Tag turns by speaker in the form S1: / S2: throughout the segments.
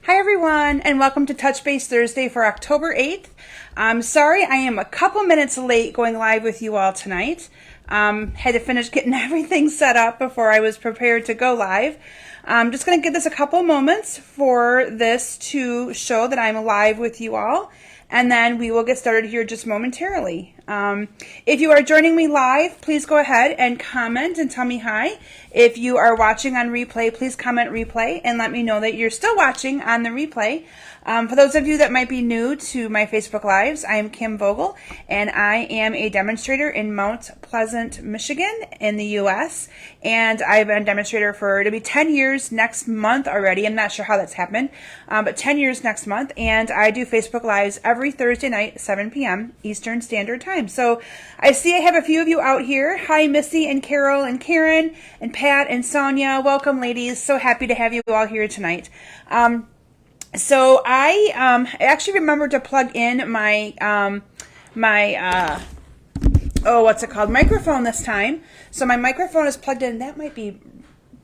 S1: Hi everyone, and welcome to Touch Base Thursday for October 8th. I'm sorry I am a couple minutes late going live with you all tonight. Had to finish getting everything set up before I was prepared to go live. I'm just going to give this a couple moments for this to show that I'm live with you all, and then we will get started here just momentarily. If you are joining me live, please go ahead and comment and tell me hi. If you are watching on replay, please comment replay and let me know that you're still watching on the replay. For those of you that might be new to my Facebook Lives, I am Kim Vogel, and I am a demonstrator in Mount Pleasant, Michigan in the U.S., and I've been a demonstrator for, it'll be 10 years next month already. I'm not sure how that's happened, but 10 years next month, and I do Facebook Lives every Thursday night, 7 p.m. Eastern Standard Time. So I see I have a few of you out here. Hi, Missy and Carol and Karen and Pat and Sonia. Welcome, ladies. So happy to have you all here tonight. So I actually remembered to plug in my what's it called, microphone this time. So my microphone is plugged in. That might be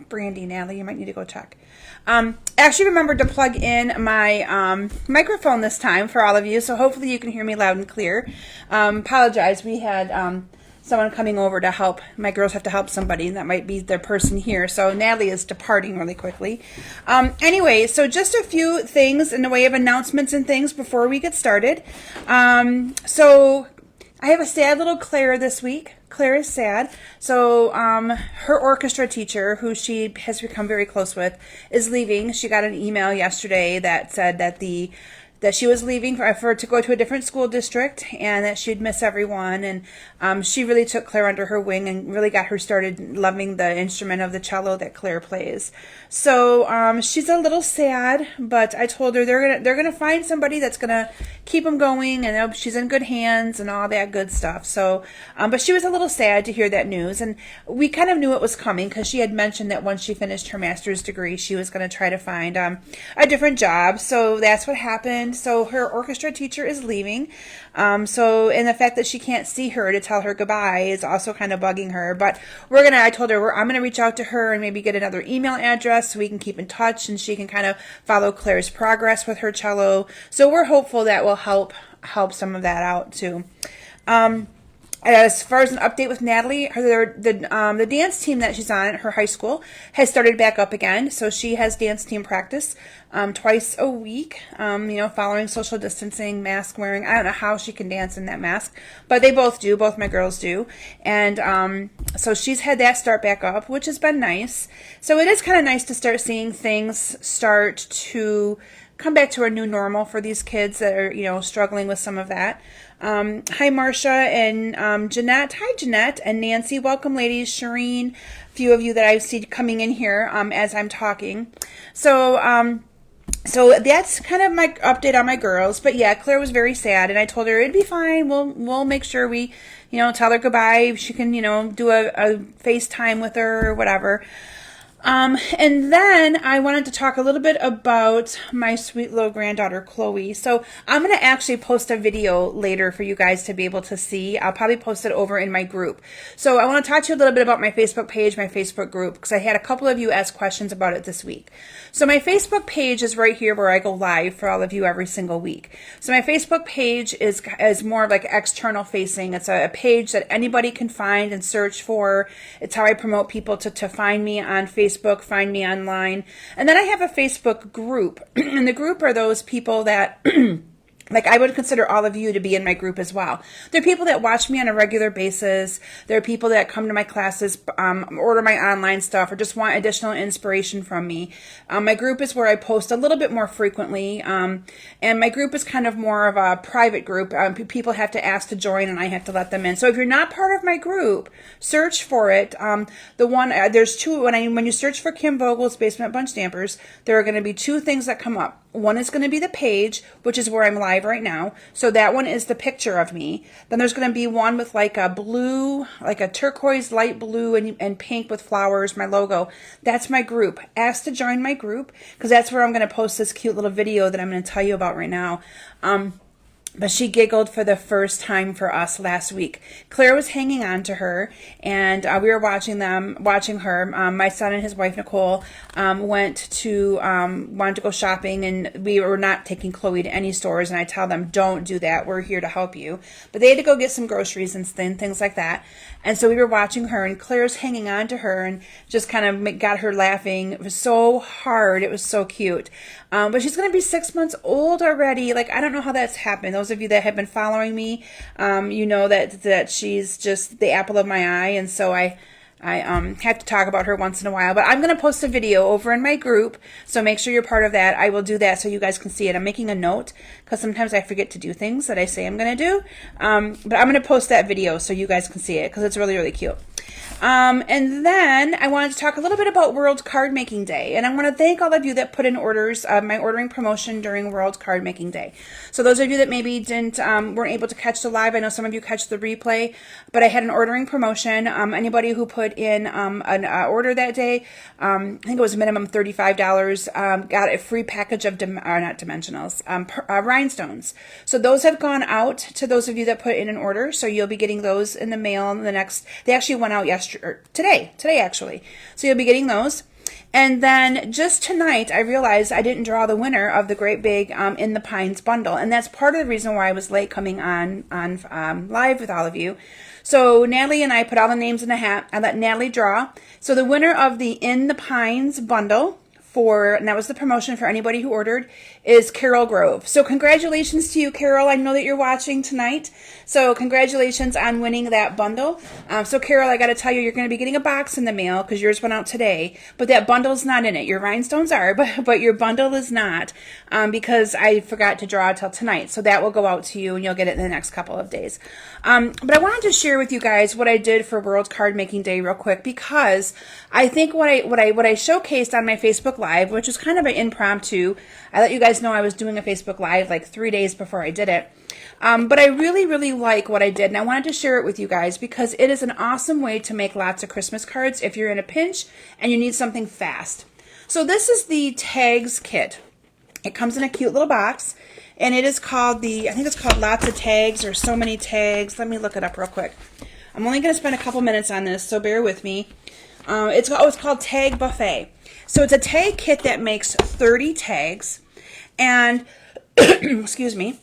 S1: Brandy, Natalie. You might need to go check. Actually remembered to plug in my microphone this time for all of you. So hopefully you can hear me loud and clear. Apologize. We had someone coming over to help. My girls have to help somebody, and that might be their person here. So Natalie is departing really quickly. Anyway, so just a few things in the way of announcements and things before we get started. So I have a sad little Claire this week. Claire is sad. So her orchestra teacher, who she has become very close with, is leaving. She got an email yesterday that said that she was leaving for to go to a different school district, and that she'd miss everyone. And she really took Claire under her wing and really got her started loving the instrument of the cello that Claire plays. So she's a little sad, but I told her they're gonna find somebody that's gonna keep them going, and she's in good hands and all that good stuff. So, but she was a little sad to hear that news, and we kind of knew it was coming because she had mentioned that once she finished her master's degree, she was going to try to find a different job. So that's what happened. So her orchestra teacher is leaving. And the fact that she can't see her to tell her goodbye is also kind of bugging her. But I told her I'm going to reach out to her and maybe get another email address so we can keep in touch and she can kind of follow Claire's progress with her cello. So we're hopeful that will help some of that out too. As far as an update with Natalie, the dance team that she's on at her high school has started back up again. So she has dance team practice twice a week, following social distancing, mask wearing. I don't know how she can dance in that mask, but they both do. Both my girls do. And so she's had that start back up, which has been nice. So it is kind of nice to start seeing things start to come back to a new normal for these kids that are, struggling with some of that. Hi, Marcia and Jeanette. Hi, Jeanette and Nancy. Welcome, ladies. Shireen, a few of you that I see coming in here as I'm talking. So that's kind of my update on my girls. But yeah, Claire was very sad, and I told her it'd be fine. We'll make sure we, tell her goodbye. She can, do a FaceTime with her or whatever. And then I wanted to talk a little bit about my sweet little granddaughter, Chloe. So I'm going to actually post a video later for you guys to be able to see. I'll probably post it over in my group. So I want to talk to you a little bit about my Facebook page, my Facebook group, because I had a couple of you ask questions about it this week. So my Facebook page is right here where I go live for all of you every single week. So my Facebook page is more like external facing. It's a page that anybody can find and search for. It's how I promote people to find me on Facebook, find me online. And then I have a Facebook group. And the group are those people that like I would consider all of you to be in my group as well. There are people that watch me on a regular basis. There are people that come to my classes, order my online stuff, or just want additional inspiration from me. My group is where I post a little bit more frequently. And my group is kind of more of a private group. People have to ask to join and I have to let them in. So if you're not part of my group, search for it. There's two, when you search for Kim Vogel's Basement Bunch Stampers, there are going to be two things that come up. One is going to be the page, which is where I'm live right now. So that one is the picture of me. Then there's going to be one with like a blue, like a turquoise, light blue and pink with flowers, my logo. That's my group. Ask to join my group because that's where I'm going to post this cute little video that I'm going to tell you about right now. but she giggled for the first time for us last week. Claire was hanging on to her, and we were watching her. My son and his wife Nicole wanted to go shopping, and we were not taking Chloe to any stores. And I tell them, don't do that. We're here to help you. But they had to go get some groceries and things like that. And so we were watching her, and Claire's hanging on to her, and just kind of got her laughing. It was so hard. It was so cute. But she's going to be 6 months old already. Like, I don't know how that's happened. Those of you that have been following me, you know that she's just the apple of my eye. And so I have to talk about her once in a while. But I'm going to post a video over in my group, so make sure you're part of that. I will do that so you guys can see it. I'm making a note because sometimes I forget to do things that I say I'm going to do. But I'm going to post that video so you guys can see it because it's really, really cute. And then I wanted to talk a little bit about World Card Making Day. And I want to thank all of you that put in orders, my ordering promotion during World Card Making Day. So those of you that maybe weren't able to catch the live, I know some of you catch the replay, but I had an ordering promotion. Anybody who put in an order that day, I think it was a minimum $35, got a free package of, not dimensionals, rhinestones. So those have gone out to those of you that put in an order. So you'll be getting those in the mail in the next, they actually went out today actually. So you'll be getting those. And then just tonight, I realized I didn't draw the winner of the great big In the Pines bundle. And that's part of the reason why I was late coming on live with all of you. So Natalie and I put all the names in a hat. I let Natalie draw. So the winner of the In the Pines bundle, and that was the promotion for anybody who ordered, is Carol Grove. So congratulations to you, Carol. I know that you're watching tonight. So congratulations on winning that bundle. So Carol, I got to tell you, you're going to be getting a box in the mail because yours went out today. But that bundle's not in it. Your rhinestones are, but your bundle is not because I forgot to draw till tonight. So that will go out to you and you'll get it in the next couple of days. But I wanted to share with you guys what I did for World Card Making Day real quick because I think what I showcased on my Facebook Live, which was kind of an impromptu. I let you guys know I was doing a Facebook Live like 3 days before I did it. But I really, really like what I did, and I wanted to share it with you guys because it is an awesome way to make lots of Christmas cards if you're in a pinch and you need something fast. So this is the tags kit. It comes in a cute little box, and it is called I think it's called Lots of Tags or So Many Tags. Let me look it up real quick. I'm only going to spend a couple minutes on this, so bear with me. It's called Tag Buffet. So it's a tag kit that makes 30 tags, and excuse me,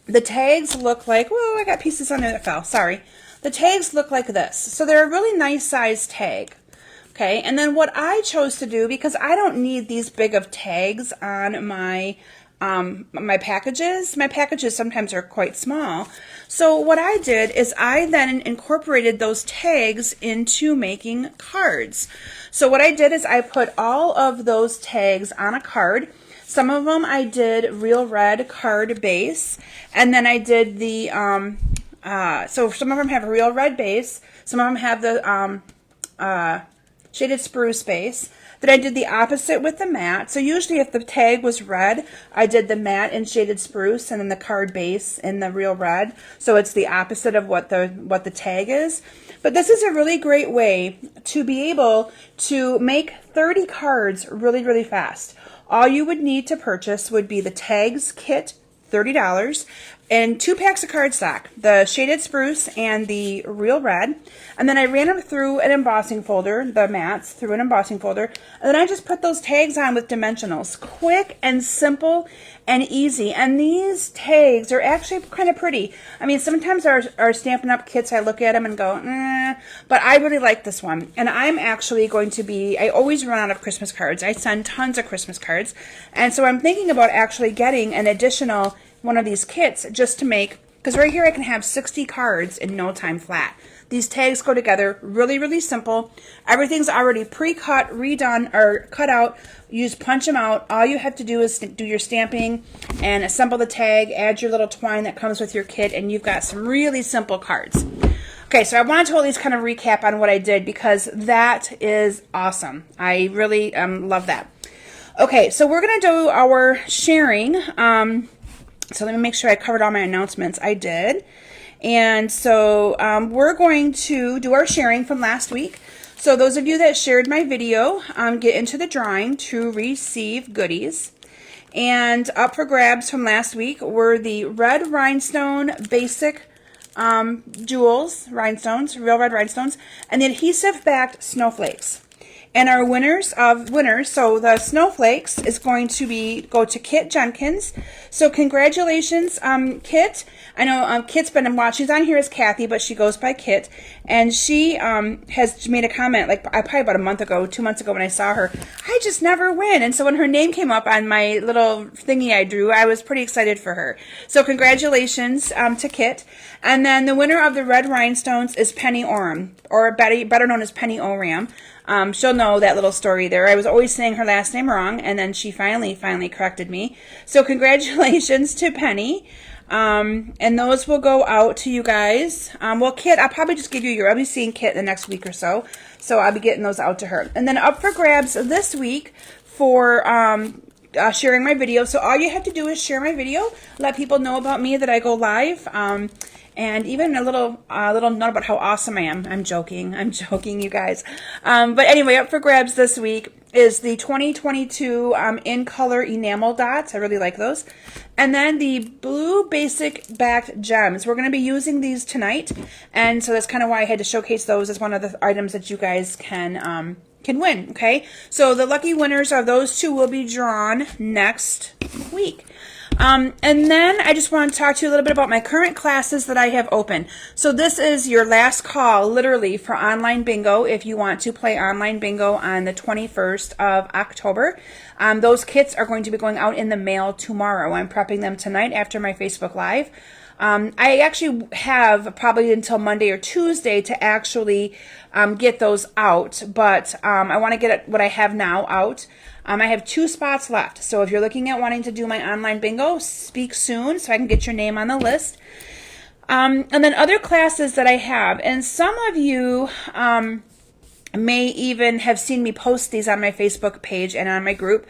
S1: the tags look like, whoa, I got pieces on there that fell, sorry. The tags look like this. So they're a really nice size tag. Okay, and then what I chose to do, because I don't need these big of tags on my packages. My packages sometimes are quite small. So what I did is I then incorporated those tags into making cards. So what I did is I put all of those tags on a card. Some of them I did real red card base, and then I did the, so some of them have a real red base, some of them have the shaded spruce base. Then I did the opposite with the matte. So usually if the tag was red, I did the matte in shaded spruce and then the card base in the real red. So it's the opposite of what the tag is. But this is a really great way to be able to make 30 cards really, really fast. All you would need to purchase would be the tags kit, $30, and 2 packs of cardstock, the shaded spruce and the real red. And then I ran them through an embossing folder, the mats through an embossing folder, and then I just put those tags on with dimensionals. Quick and simple and easy. And these tags are actually kind of pretty. I mean, sometimes our Stampin' Up! Kits, I look at them and go, but I really like this one. And I'm actually going to I always run out of Christmas cards. I send tons of Christmas cards. And so I'm thinking about actually getting an additional one of these kits just to make, because right here I can have 60 cards in no time flat. These tags go together really, really simple. Everything's already pre-cut, redone, or cut out. You just punch them out. All you have to do is do your stamping and assemble the tag, add your little twine that comes with your kit, and you've got some really simple cards. Okay, so I wanted to at least kind of recap on what I did because that is awesome. I really love that. Okay, so we're going to do our sharing. So let me make sure I covered all my announcements. I did. And so we're going to do our sharing from last week. So those of you that shared my video get into the drawing to receive goodies. And up for grabs from last week were the red rhinestone basic jewels, rhinestones, real red rhinestones, and the adhesive backed snowflakes. And our winners, so the snowflakes is going to go to Kit Jenkins. So congratulations, Kit. I know Kit's been watching. She's on here as Kathy, but she goes by Kit. And she has made a comment, like probably about a month ago, 2 months ago when I saw her, I just never win. And so when her name came up on my little thingy I drew, I was pretty excited for her. So congratulations to Kit. And then the winner of the red rhinestones is Penny Oram, or better known as Penny Oram. She'll know that little story there. I was always saying her last name wrong, and then she finally corrected me. So congratulations to Penny. And those will go out to you guys. Well, Kit, I'll probably just give you I'll be seeing Kit the next week or so. So I'll be getting those out to her. And then up for grabs this week for sharing my video. So all you have to do is share my video. Let people know about me, that I go live. And even a little note about how awesome I am. I'm joking, you guys. But anyway, up for grabs this week is the 2022 in color enamel dots. I really like those. And then the blue basic backed gems. We're going to be using these tonight, and so that's kind of why I had to showcase those as one of the items that you guys can win. Okay, so the lucky winners of those two will be drawn next week. And then I just want to talk to you a little bit about my current classes that I have open. So this is your last call, literally, for online bingo if you want to play online bingo on the 21st of October. Those kits are going to be going out in the mail tomorrow. I'm prepping them tonight after my Facebook Live. I actually have probably until Monday or Tuesday to actually get those out, but I want to get what I have now out. I have 2 spots left, so if you're looking at wanting to do my online bingo, speak soon so I can get your name on the list. And then other classes that I have, and some of you may even have seen me post these on my Facebook page and on my group.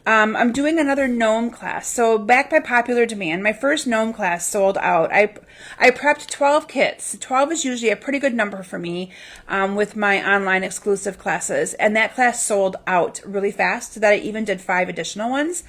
S1: I'm doing another gnome class. So back by popular demand, my first gnome class sold out. I prepped 12 kits. 12 is usually a pretty good number for me with my online exclusive classes. And that class sold out really fast, so that I even did 5 additional ones.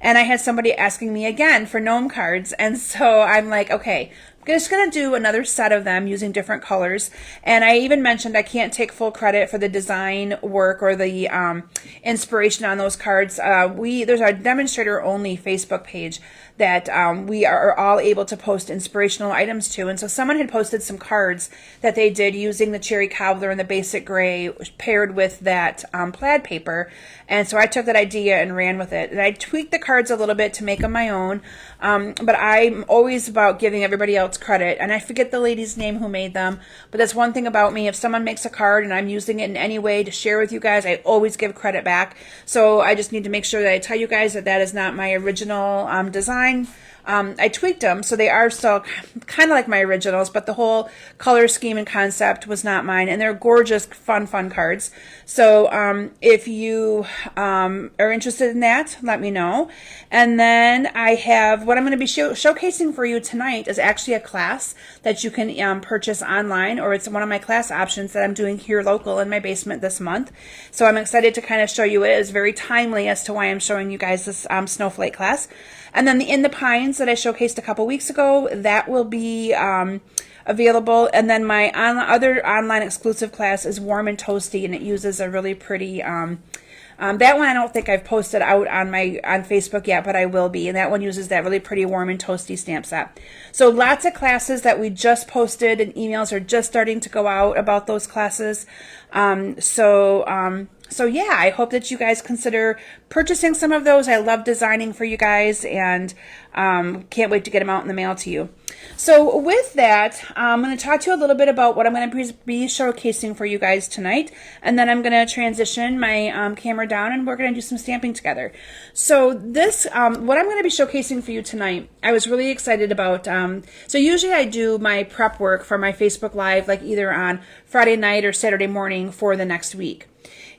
S1: And I had somebody asking me again for gnome cards. And so I'm like, okay, I'm just going to do another set of them using different colors. And I even mentioned I can't take full credit for the design work or the inspiration on those cards. There's our demonstrator only Facebook page that we are all able to post inspirational items to. And so someone had posted some cards that they did using the cherry cobbler and the basic gray paired with that plaid paper. And so I took that idea and ran with it. And I tweaked the cards a little bit to make them my own. But I'm always about giving everybody else credit. And I forget the lady's name who made them. But that's one thing about me. If someone makes a card and I'm using it in any way to share with you guys, I always give credit back. So I just need to make sure that I tell you guys that that is not my original design. I tweaked them, so they are still kind of like my originals, but the whole color scheme and concept was not mine, and they're gorgeous, fun cards. So if you are interested in that, let me know. And then I have, what I'm going to be showcasing for you tonight is actually a class that you can purchase online, or it's one of my class options that I'm doing here local in my basement this month. So I'm excited to kind of show you it. It's very timely as to why I'm showing you guys this snowflake class. And then the In the Pines that I showcased a couple weeks ago, that will be available. And then my other online exclusive class is Warm and Toasty, and it uses a really pretty, that one I don't think I've posted out on Facebook yet, but I will be. And that one uses that really pretty Warm and Toasty stamp set. So lots of classes that we just posted, and emails are just starting to go out about those classes. So yeah, I hope that you guys consider purchasing some of those. I love designing for you guys, and can't wait to get them out in the mail to you. So with that, I'm going to talk to you a little bit about what I'm going to be showcasing for you guys tonight, and then I'm going to transition my camera down, and we're going to do some stamping together. So this, what I'm going to be showcasing for you tonight, I was really excited about. So usually I do my prep work for my Facebook Live, like either on Friday night or Saturday morning for the next week.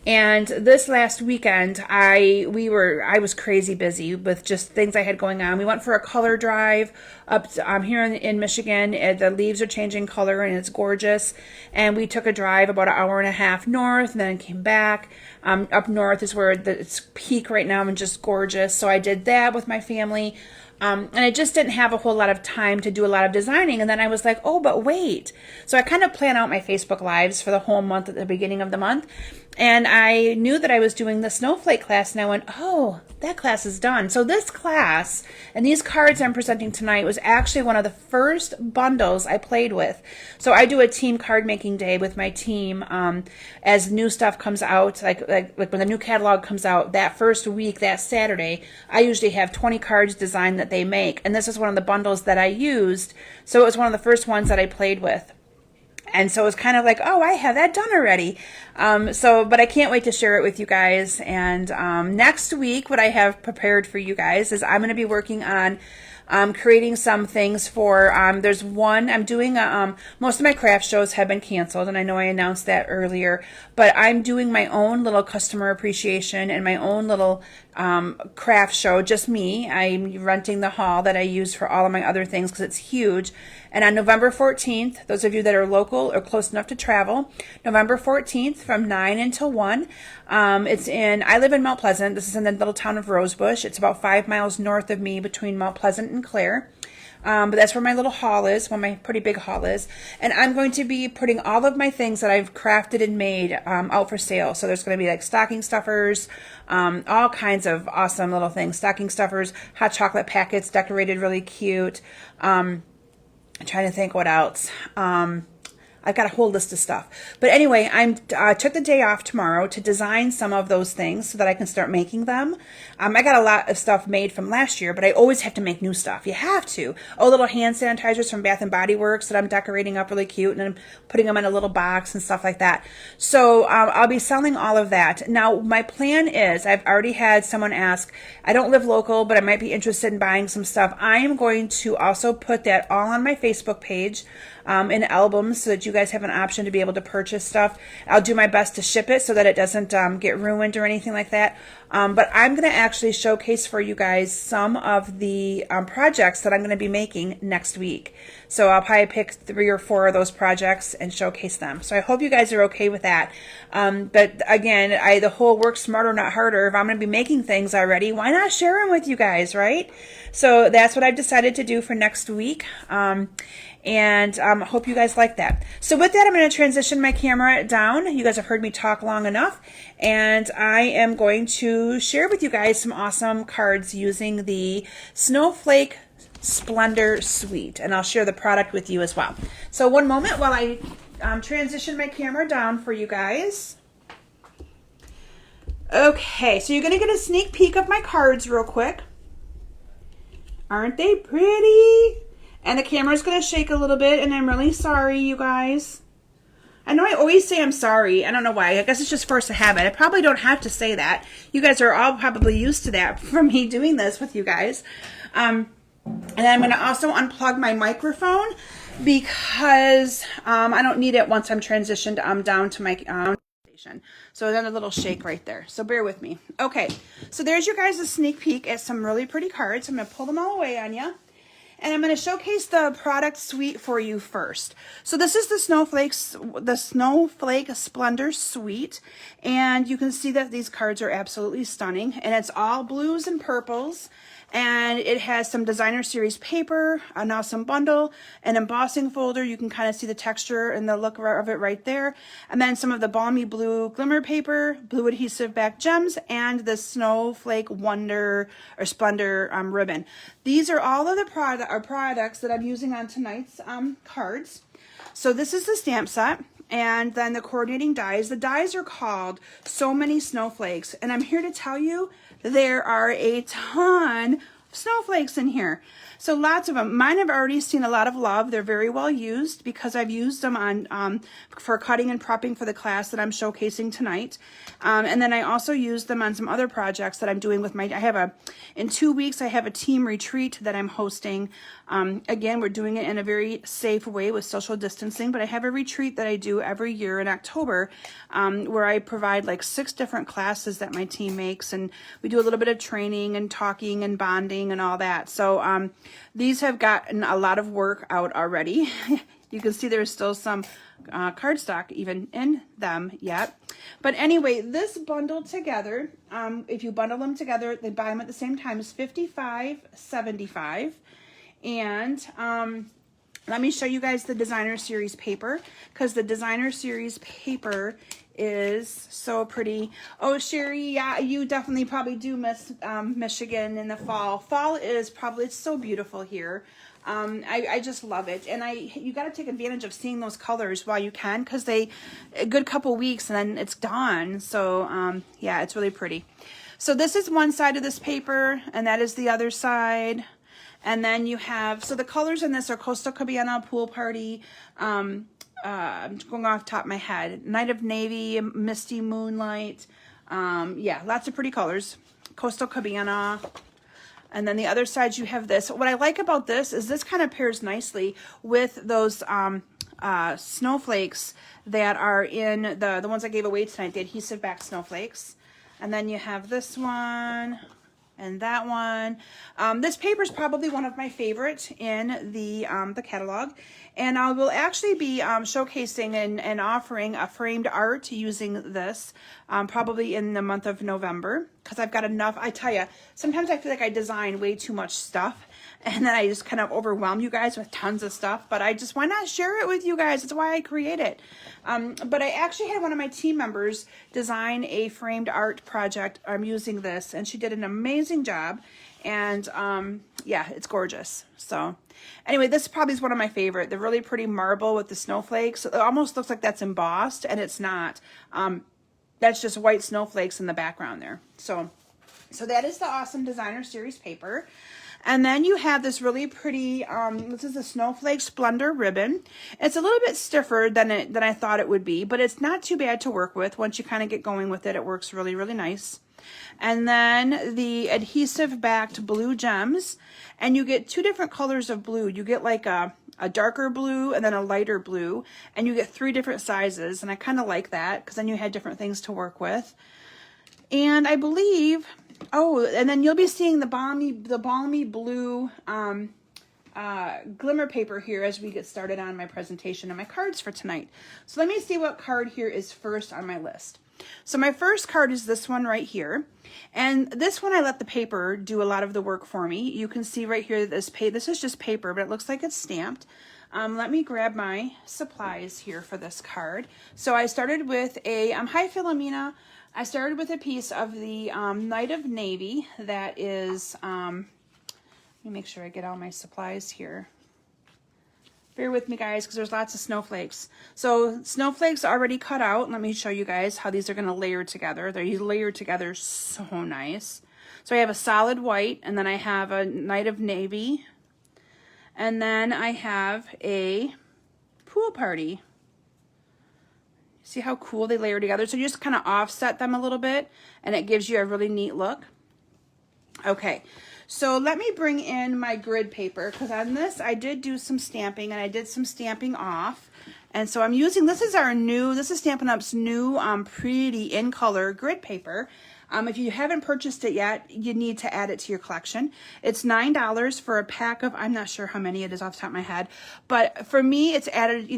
S1: And this last weekend, I was crazy busy with just things I had going on. We went for a color drive up here in Michigan. The leaves are changing color and it's gorgeous. And we took a drive about an hour and a half north and then came back. Up north is where it's peak right now and just gorgeous. So I did that with my family. And I just didn't have a whole lot of time to do a lot of designing. And then I was like, oh, but wait. So I kind of plan out my Facebook Lives for the whole month at the beginning of the month. And I knew that I was doing the Snowflake class, and I went, oh, that class is done. So this class and these cards I'm presenting tonight was actually one of the first bundles I played with. So I do a team card making day with my team as new stuff comes out, like when the new catalog comes out that first week, that Saturday, I usually have 20 cards designed that they make. And this is one of the bundles that I used. So it was one of the first ones that I played with. And so it was kind of like, oh, I have that done already. But I can't wait to share it with you guys. And next week, what I have prepared for you guys is I'm going to be working on creating some things for, there's one, I'm doing, most of my craft shows have been canceled, and I know I announced that earlier, but I'm doing my own little customer appreciation and my own little craft show, just me. I'm renting the hall that I use for all of my other things because it's huge. And on November 14th, those of you that are local or close enough to travel, November 14th from 9 until 1, I live in Mount Pleasant. This is in the little town of Rosebush. It's about 5 miles north of me between Mount Pleasant and Clare. But that's where my little hall is, where my pretty big hall is. And I'm going to be putting all of my things that I've crafted and made out for sale. So there's going to be like stocking stuffers, all kinds of awesome little things. Stocking stuffers, hot chocolate packets decorated really cute. I'm trying to think what else. I've got a whole list of stuff. But anyway, I took the day off tomorrow to design some of those things so that I can start making them. I got a lot of stuff made from last year, but I always have to make new stuff. You have to. Oh, little hand sanitizers from Bath & Body Works that I'm decorating up really cute, and I'm putting them in a little box and stuff like that. So I'll be selling all of that. Now, my plan is, I've already had someone ask, I don't live local, but I might be interested in buying some stuff. I am going to also put that all on my Facebook page in albums so that you guys have an option to be able to purchase stuff. I'll do my best to ship it so that it doesn't get ruined or anything like that. But I'm going to actually showcase for you guys some of the projects that I'm going to be making next week. So I'll probably pick 3 or 4 of those projects and showcase them. So I hope you guys are okay with that. But again, the whole work smarter, not harder. If I'm going to be making things already, why not share them with you guys, right? So that's what I've decided to do for next week. And I hope you guys like that. So with that, I'm going to transition my camera down. You guys have heard me talk long enough. And I am going to share with you guys some awesome cards using the Snowflake Splendor Suite. And I'll share the product with you as well. So one moment while I transition my camera down for you guys. Okay, so you're going to get a sneak peek of my cards real quick. Aren't they pretty? And the camera's going to shake a little bit, and I'm really sorry, you guys. I know I always say I'm sorry. I don't know why. I guess it's just force of habit. I probably don't have to say that. You guys are all probably used to that from me doing this with you guys. And then I'm going to also unplug my microphone because I don't need it once I'm transitioned down to my station. So then a little shake right there. So bear with me. Okay, so there's your guys' sneak peek at some really pretty cards. I'm going to pull them all away on you. And I'm going to showcase the product suite for you first. So this is the Snowflake Splendor Suite. And you can see that these cards are absolutely stunning. And it's all blues and purples. And it has some designer series paper, an awesome bundle, an embossing folder. You can kind of see the texture and the look of it right there. And then some of the balmy blue glimmer paper, blue adhesive back gems, and the Snowflake Wonder or Splendor ribbon. These are all of the products that I'm using on tonight's cards. So this is the stamp set. And then the coordinating dies. The dies are called So Many Snowflakes. And I'm here to tell you there are a ton snowflakes in here. So lots of them. Mine have already seen a lot of love. They're very well used because I've used them on for cutting and prepping for the class that I'm showcasing tonight. And then I also use them on some other projects that I'm doing with in 2 weeks, I have a team retreat that I'm hosting. Again, we're doing it in a very safe way with social distancing, but I have a retreat that I do every year in October where I provide like 6 different classes that my team makes, and we do a little bit of training and talking and bonding and all that. So these have gotten a lot of work out already. You can see there's still some cardstock even in them yet. But anyway, this bundled together, if you bundle them together, they buy them at the same time, is $55.75. And let me show you guys the designer series paper, because the designer series paper is so pretty. Oh, Sherry, yeah, you definitely probably do miss Michigan in the fall. Fall is probably, it's so beautiful here. I just love it. And you got to take advantage of seeing those colors while you can, because a good couple weeks and then it's gone. So yeah, it's really pretty. So this is one side of this paper, and that is the other side. And then you have, so the colors in this are Coastal Cabana, Pool Party, I'm going off the top of my head, Night of Navy, Misty Moonlight, yeah, lots of pretty colors, Coastal Cabana. And then the other side you have this. What I like about this is this kind of pairs nicely with those snowflakes that are in the ones I gave away tonight, the adhesive back snowflakes. And then you have this one and that one. This paper is probably one of my favorites in the catalog, and I will actually be showcasing and offering a framed art using this probably in the month of November, because I've got enough. I tell you, sometimes I feel like I design way too much stuff, and then I just kind of overwhelm you guys with tons of stuff, but why not share it with you guys? That's why I create it. But I actually had one of my team members design a framed art project using this, and she did an amazing job, and yeah, it's gorgeous. So anyway, this probably is one of my favorite. The really pretty marble with the snowflakes. It almost looks like that's embossed, and it's not. That's just white snowflakes in the background there. So that is the awesome designer series paper. And then you have this really pretty, this is a Snowflake Splendor ribbon. It's a little bit stiffer than I thought it would be, but it's not too bad to work with. Once you kind of get going with it, it works really, really nice. And then the adhesive backed blue gems, and you get 2 different colors of blue. You get like a darker blue and then a lighter blue, and you get 3 different sizes, and I kind of like that because then you had different things to work with. And I believe, oh, and then you'll be seeing the balmy blue glimmer paper here as we get started on my presentation and my cards for tonight. So let me see what card here is first on my list. So my first card is this one right here. And this one I let the paper do a lot of the work for me. You can see right here that this is just paper, but it looks like it's stamped. Let me grab my supplies here for this card. So I started with hi Philomena. I started with a piece of the Night of Navy that is, let me make sure I get all my supplies here. Bear with me, guys, because there's lots of snowflakes. So snowflakes already cut out. Let me show you guys how these are going to layer together. They're layered together so nice. So I have a solid white, and then I have a Night of Navy, and then I have a Pool Party. See how cool they layer together? So you just kind of offset them a little bit, and it gives you a really neat look. Okay, so let me bring in my grid paper, because on this I did do some stamping, and I did some stamping off. And so I'm using, this is Stampin' Up's new pretty in color grid paper. If you haven't purchased it yet, you need to add it to your collection. It's $9 for a pack of, I'm not sure how many it is off the top of my head, but for me, it's added,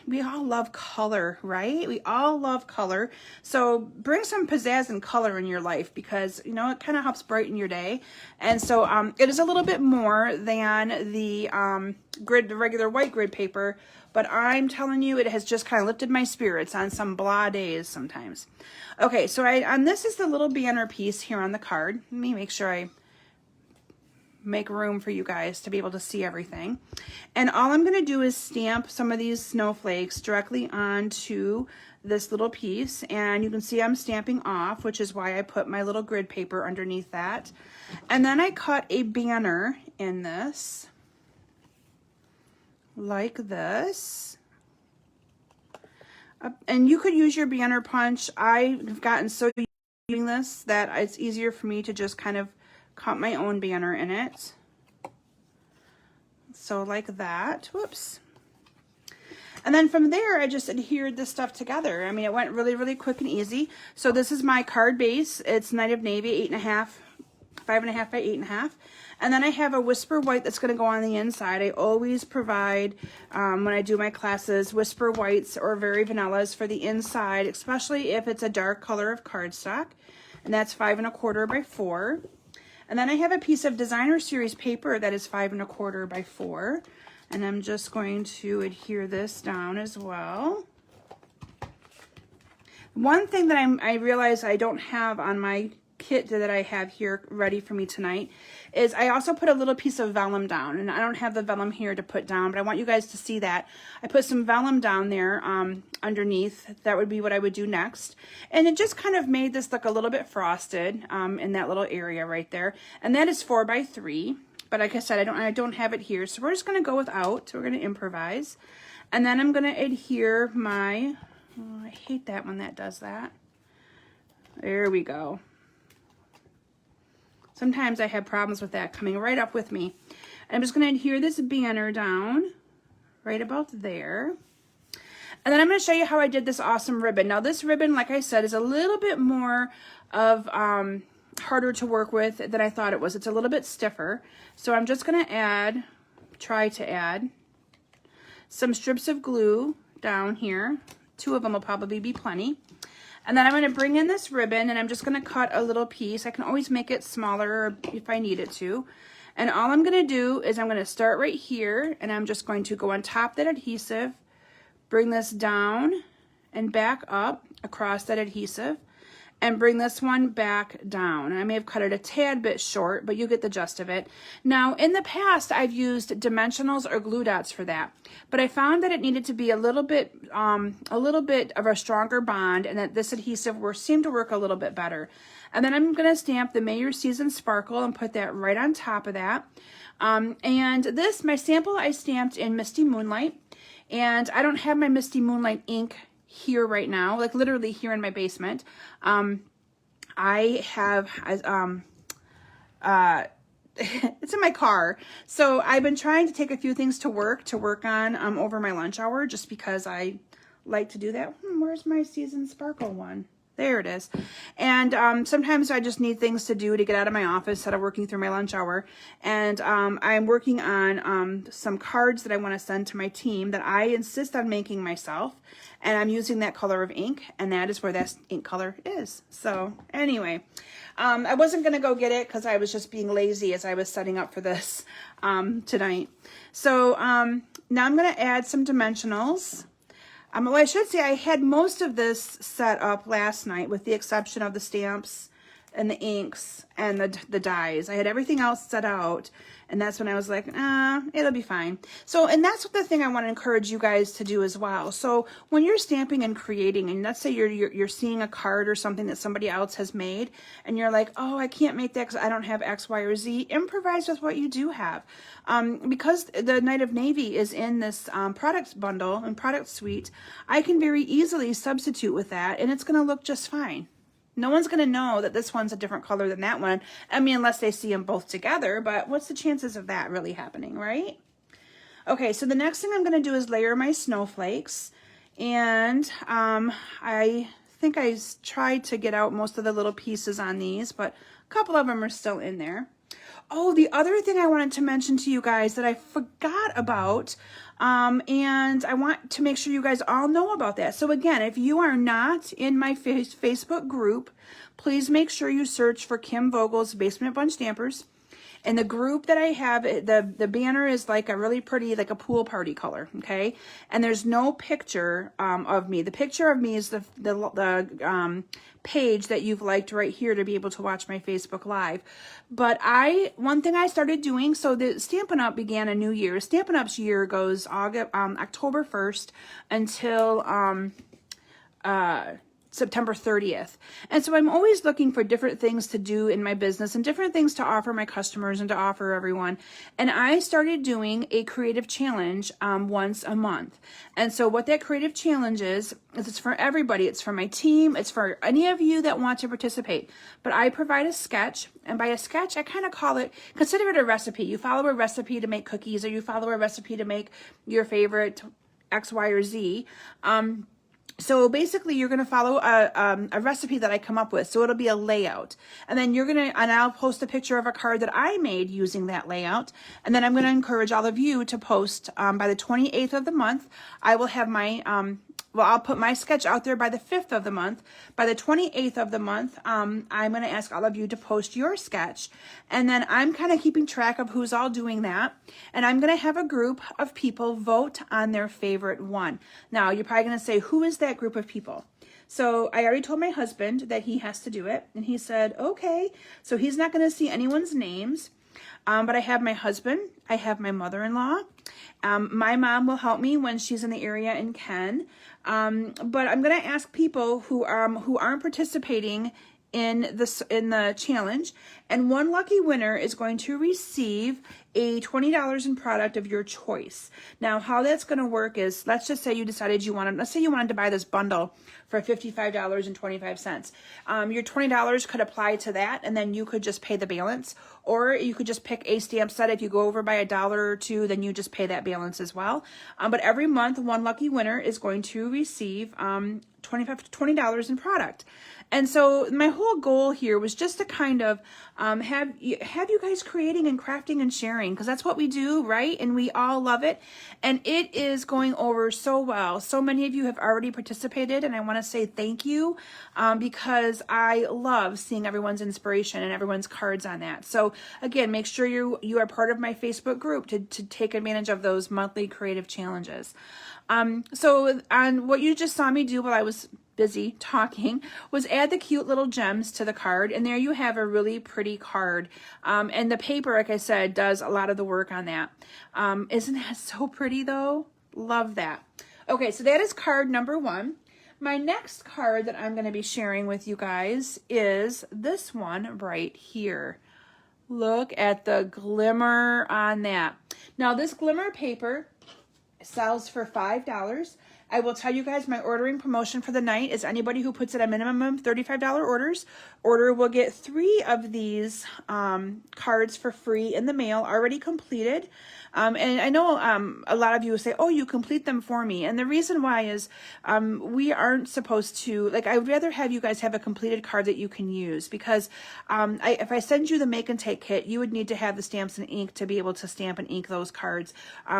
S1: we all love color, right? We all love color. So bring some pizzazz and color in your life, because, it kind of helps brighten your day. And so it is a little bit more than the regular white grid paper, but I'm telling you, it has just kind of lifted my spirits on some blah days sometimes. Okay, so this is the little banner piece here on the card. Let me make sure I make room for you guys to be able to see everything. And all I'm going to do is stamp some of these snowflakes directly onto this little piece. And you can see I'm stamping off, which is why I put my little grid paper underneath that. And then I cut a banner in this, like this. And you could use your banner punch. I've gotten so used to doing this that it's easier for me to just kind of cut my own banner in it. So like that. Whoops. And then from there, I just adhered this stuff together. I mean, it went really, really quick and easy. So this is my card base. It's Night of Navy, 8.5, 5.5 by 8.5. And then I have a Whisper White that's going to go on the inside. I always provide, when I do my classes, Whisper Whites or Very Vanillas for the inside, especially if it's a dark color of cardstock. And that's 5.25 by 4. And then I have a piece of Designer Series paper that is 5.25 by 4. And I'm just going to adhere this down as well. One thing that I realize I don't have on my kit that I have here ready for me tonight is I also put a little piece of vellum down, and I don't have the vellum here to put down, but I want you guys to see that. I put some vellum down there underneath. That would be what I would do next. And it just kind of made this look a little bit frosted in that little area right there. And that is 4 by 3. But like I said, I don't have it here. So we're just going to go without. So we're going to improvise. And then I'm going to adhere my, oh, I hate that when that does that. There we go. Sometimes I have problems with that coming right up with me. I'm just going to adhere this banner down right about there. And then I'm going to show you how I did this awesome ribbon. Now this ribbon, like I said, is a little bit more of harder to work with than I thought it was. It's a little bit stiffer. So I'm just going to try to add some strips of glue down here. 2 of them will probably be plenty. And then I'm going to bring in this ribbon, and I'm just going to cut a little piece. I can always make it smaller if I need it to. And all I'm going to do is I'm going to start right here, and I'm just going to go on top that adhesive, bring this down and back up across that adhesive, and bring this one back down. And I may have cut it a tad bit short, but you get the gist of it. Now, in the past, I've used dimensionals or glue dots for that, but I found that it needed to be a little bit of a stronger bond, and that this adhesive seemed to work a little bit better. And then I'm going to stamp the May Your Season Sparkle and put that right on top of that. And this, my sample, I stamped in Misty Moonlight, and I don't have my Misty Moonlight ink here right now, like literally here in my basement. I have it's in my car, so I've been trying to take a few things to work on over my lunch hour, just because I like to do that. Where's my Season Sparkle one? There it is. And sometimes I just need things to do to get out of my office instead of working through my lunch hour. And I'm working on some cards that I want to send to my team that I insist on making myself. And I'm using that color of ink, and that is where that ink color is. So anyway, I wasn't going to go get it because I was just being lazy as I was setting up for this tonight. So now I'm going to add some dimensionals. Well, I should say I had most of this set up last night, with the exception of the stamps and the inks and the dies. I had everything else set out, and that's when I was like, it'll be fine. So, and that's the thing I want to encourage you guys to do as well. So when you're stamping and creating, and let's say you're seeing a card or something that somebody else has made, and you're like, oh, I can't make that because I don't have X, Y, or Z. Improvise with what you do have. Because the Night of Navy is in this product bundle and product suite, I can very easily substitute with that, and it's going to look just fine. No one's going to know that this one's a different color than that one. I mean, unless they see them both together, but what's the chances of that really happening, right? Okay, so the next thing I'm going to do is layer my snowflakes. And I think I tried to get out most of the little pieces on these, but a couple of them are still in there. Oh, the other thing I wanted to mention to you guys that I forgot about, and I want to make sure you guys all know about that. So again, if you are not in my Facebook group, please make sure you search for Kim Vogel's Basement Bunch Stampers. And the group that I have, the banner is like a really pretty, like a pool party color, okay? And there's no picture of me. The picture of me is the page that you've liked right here to be able to watch my Facebook Live. But one thing I started doing, so the Stampin' Up began a new year. Stampin' Up's year goes October 1st until September 30th. And so I'm always looking for different things to do in my business and different things to offer my customers and to offer everyone. And I started doing a creative challenge once a month. And so what that creative challenge is it's for everybody. It's for my team. It's for any of you that want to participate. But I provide a sketch. And by a sketch, I kind of consider it a recipe. You follow a recipe to make cookies, or you follow a recipe to make your favorite X, Y, or Z. So basically you're going to follow a recipe that I come up with. So it'll be a layout. And then and I'll post a picture of a card that I made using that layout. And then I'm going to encourage all of you to post by the 28th of the month. I will have my, I'll put my sketch out there by the 5th of the month. By the 28th of the month, I'm going to ask all of you to post your sketch. And then I'm kind of keeping track of who's all doing that. And I'm going to have a group of people vote on their favorite one. Now, you're probably going to say, who is that group of people? So I already told my husband that he has to do it. And he said, okay. So he's not going to see anyone's names. But I have my husband, I have my mother-in-law. My mom will help me when she's in the area and can. But I'm going to ask people who aren't participating in the challenge, and one lucky winner is going to receive a $20 in product of your choice. Now, how that's going to work is, let's just say you decided let's say you wanted to buy this bundle for $55.25. Your $20 could apply to that, and then you could just pay the balance, or you could just pick a stamp set. If you go over by $1 or $2, then you just pay that balance as well. But every month, one lucky winner is going to receive $20 in product. And so my whole goal here was just to kind of have you guys creating and crafting and sharing, because that's what we do, right? And we all love it. And it is going over so well. So many of you have already participated, and I want to say thank you because I love seeing everyone's inspiration and everyone's cards on that. So again, make sure you are part of my Facebook group to take advantage of those monthly creative challenges. So on what you just saw me do while I was busy talking was add the cute little gems to the card, and there you have a really pretty card. And the paper, like I said, does a lot of the work on that. Isn't that so pretty though? Love that. Okay, so that is card number 1. My next card that I'm going to be sharing with you guys is this one right here. Look at the glimmer on that. Now this glimmer paper sells for $5. I will tell you guys my ordering promotion for the night is anybody who puts in a minimum of $35 order will get 3 of these cards for free in the mail, already completed. And I know a lot of you will say, oh, you complete them for me. And the reason why is we aren't supposed to, like, I would rather have you guys have a completed card that you can use, because if I send you the make and take kit, you would need to have the stamps and ink to be able to stamp and ink those cards.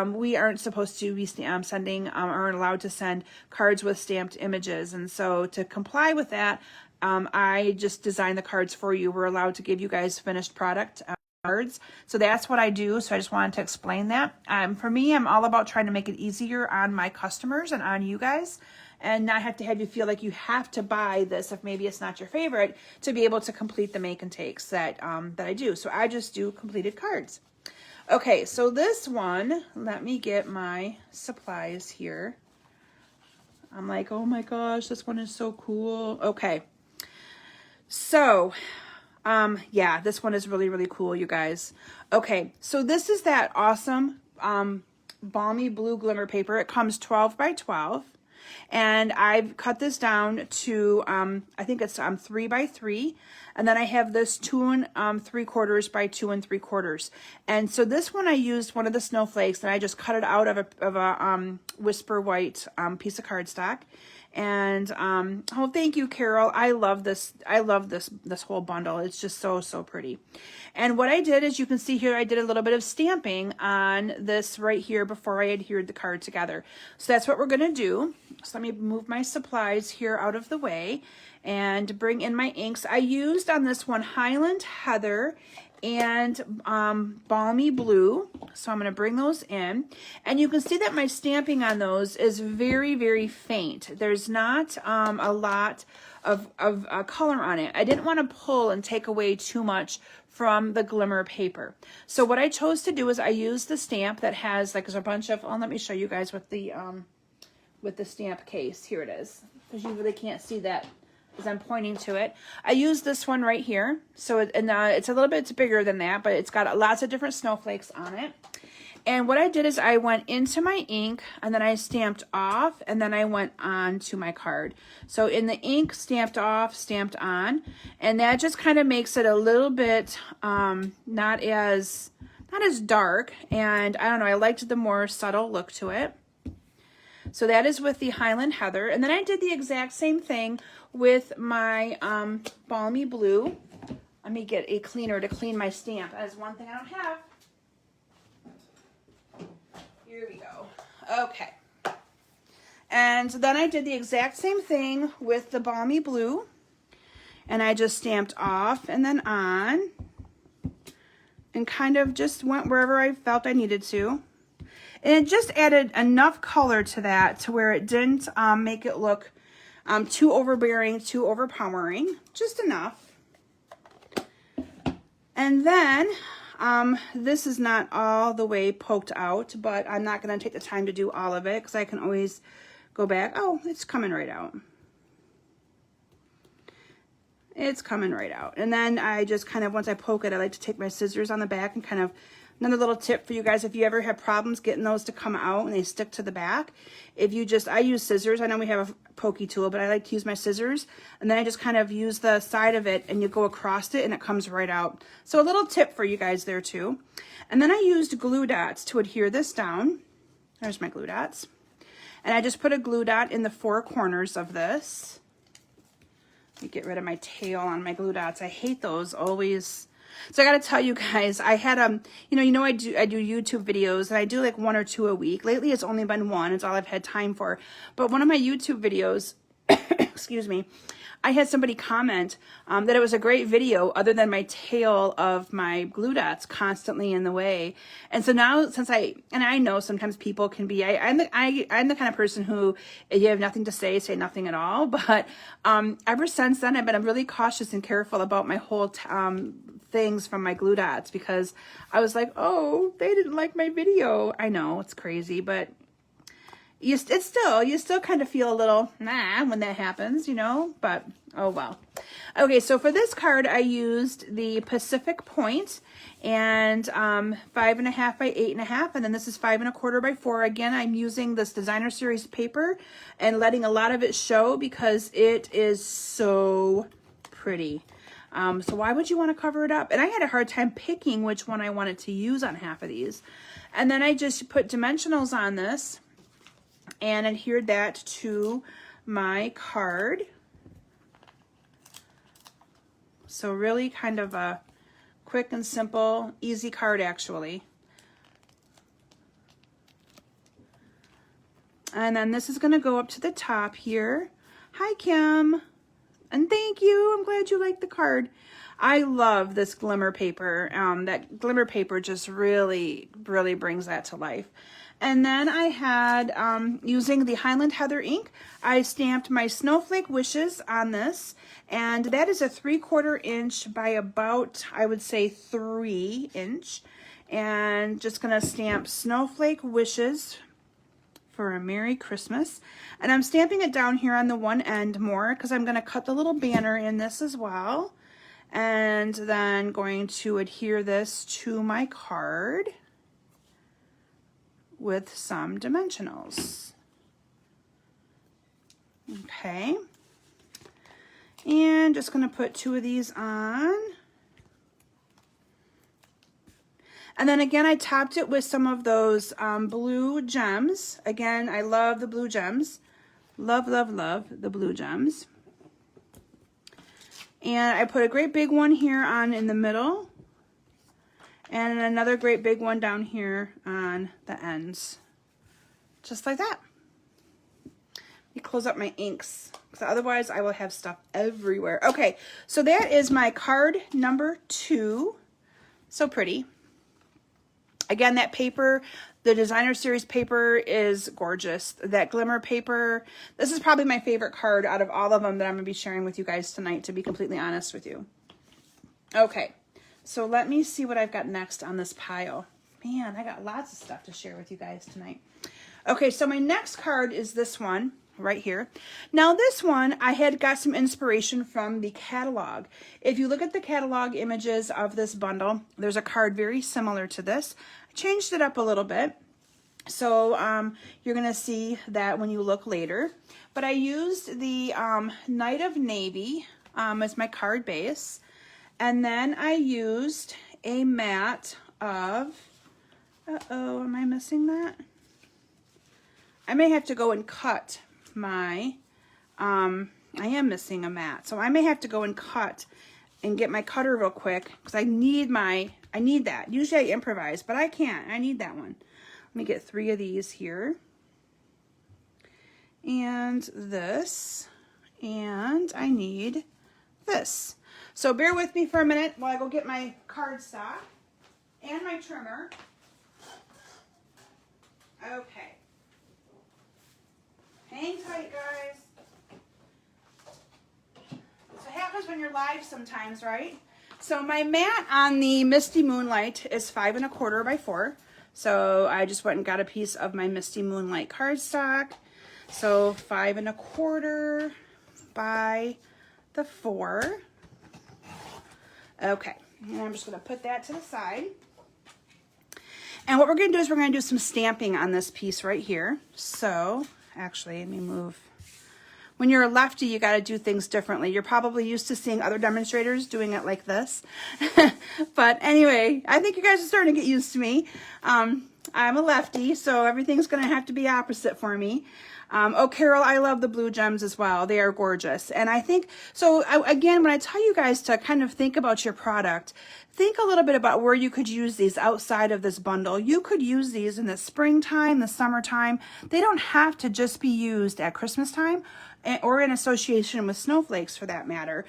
S1: We aren't supposed to be sending or allowed to send cards with stamped images. And so to comply with that, I just designed the cards for you. We're allowed to give you guys finished product cards. So that's what I do. So I just wanted to explain that. For me, I'm all about trying to make it easier on my customers and on you guys, and not have to have you feel like you have to buy this if maybe it's not your favorite, to be able to complete the make and takes that I do. So I just do completed cards. Okay, so this one, let me get my supplies here. I'm like, oh my gosh, this one is so cool. Okay. So, yeah, this one is really, really cool, you guys. Okay, so this is that awesome balmy blue glimmer paper. It comes 12 by 12. And I've cut this down to, I think it's 3 by 3. And then I have this 2 3/4 by 2 3/4. And so this one I used one of the snowflakes, and I just cut it out of a Whisper White piece of cardstock. And oh, thank you, Carol. I love this. I love this whole bundle. It's just so, so pretty. And what I did is, you can see here, I did a little bit of stamping on this right here before I adhered the card together. So that's what we're going to do. So let me move my supplies here out of the way. and bring in my inks. I used on this one Highland Heather and Balmy Blue. So I'm going to bring those in. And you can see that my stamping on those is very, very faint. There's not a lot of color on it. I didn't want to pull and take away too much from the glimmer paper. So what I chose to do is I used the stamp that has, like, there's a bunch of, let me show you guys with the stamp case. Here it is, because you really can't see that as I'm pointing to it. I used this one right here. So it's a little bit bigger than that, but it's got lots of different snowflakes on it. And what I did is I went into my ink and then I stamped off and then I went on to my card. So in the ink, stamped off, stamped on, and that just kind of makes it a little bit not as dark. And I don't know, I liked the more subtle look to it. So that is with the Highland Heather. And then I did the exact same thing with my Balmy Blue. Let me get a cleaner to clean my stamp. That is one thing I don't have. Here we go. Okay. And then I did the exact same thing with the Balmy Blue. And I just stamped off and then on. And kind of just went wherever I felt I needed to. And it just added enough color to that to where it didn't make it look too overbearing, too overpowering. Just enough. And then this is not all the way poked out, but I'm not going to take the time to do all of it because I can always go back. Oh, it's coming right out. It's coming right out. And then I just kind of, once I poke it, I like to take my scissors on the back and kind of, another little tip for you guys, if you ever have problems getting those to come out and they stick to the back, if you just, I use scissors. I know we have a pokey tool, but I like to use my scissors. And then I just kind of use the side of it and you go across it and it comes right out. So a little tip for you guys there too. And then I used glue dots to adhere this down. There's my glue dots. And I just put a glue dot in the 4 corners of this. Let me get rid of my tail on my glue dots. I hate those always. So I got to tell you guys, I had I do YouTube videos and I do like 1 or 2 a week. Lately it's only been 1. It's all I've had time for. But one of my YouTube videos, excuse me, I had somebody comment that it was a great video other than my tail of my glue dots constantly in the way. And so now since I know sometimes people can be, I'm the kind of person who, if you have nothing to say nothing at all. But ever since then, I've been really cautious and careful about my whole things from my glue dots because I was like, oh, they didn't like my video. I know it's crazy, but you still kind of feel a little nah when that happens, you know, but oh well. Okay, so for this card, I used the Pacific Point and 5.5 by 8.5, and then this is 5 1/4 by 4. Again, I'm using this designer series paper and letting a lot of it show because it is so pretty. So why would you want to cover it up? And I had a hard time picking which one I wanted to use on half of these. And then I just put dimensionals on this and adhered that to my card. So really kind of a quick and simple, easy card actually. And then this is going to go up to the top here. Hi, Kim. And thank you. I'm glad you liked the card. I love this glimmer paper. That glimmer paper just really, really brings that to life. And then I had, using the Highland Heather ink, I stamped my Snowflake Wishes on this. And that is a 3/4 inch by about, I would say, 3 inch. And just going to stamp Snowflake Wishes for a Merry Christmas. And I'm stamping it down here on the one end more because I'm going to cut the little banner in this as well. And then going to adhere this to my card with some dimensionals. Okay. And just going to put 2 of these on. And then again, I topped it with some of those blue gems. Again, I love the blue gems. Love, love, love the blue gems. And I put a great big one here on in the middle. And another great big one down here on the ends. Just like that. me close up my inks, because otherwise I will have stuff everywhere. Okay, so that is my card number 2. So pretty. Again, that paper, the designer series paper is gorgeous. That glimmer paper, this is probably my favorite card out of all of them that I'm going to be sharing with you guys tonight, to be completely honest with you. Okay, so let me see what I've got next on this pile. Man, I got lots of stuff to share with you guys tonight. Okay, so my next card is this one right here. Now this one, I had got some inspiration from the catalog. If you look at the catalog images of this bundle, there's a card very similar to this. I changed it up a little bit. So you're going to see that when you look later. But I used the Night of Navy as my card base. And then I used a mat of, uh-oh, am I missing that? I may have to go and cut my, I am missing a mat. So I may have to go and cut and get my cutter real quick, because I need that. Usually I improvise, but I can't. I need that one. Let me get 3 of these here. And this. And I need this. So bear with me for a minute while I go get my cardstock and my trimmer. Okay. Hang tight, guys. That's what happens when you're live sometimes, right? So my mat on the Misty Moonlight is 5 1/4 by 4. So I just went and got a piece of my Misty Moonlight cardstock. So 5 1/4 by the 4. Okay, and I'm just going to put that to the side. And what we're going to do is we're going to do some stamping on this piece right here. So actually, let me move. When you're a lefty, you got to do things differently. You're probably used to seeing other demonstrators doing it like this. But anyway, I think you guys are starting to get used to me. I'm a lefty, so everything's going to have to be opposite for me. Oh, Carol, I love the blue gems as well. They are gorgeous. And I think, so again, when I tell you guys to kind of think about your product, think a little bit about where you could use these outside of this bundle. You could use these in the springtime, the summertime. They don't have to just be used at Christmas time or in association with snowflakes for that matter.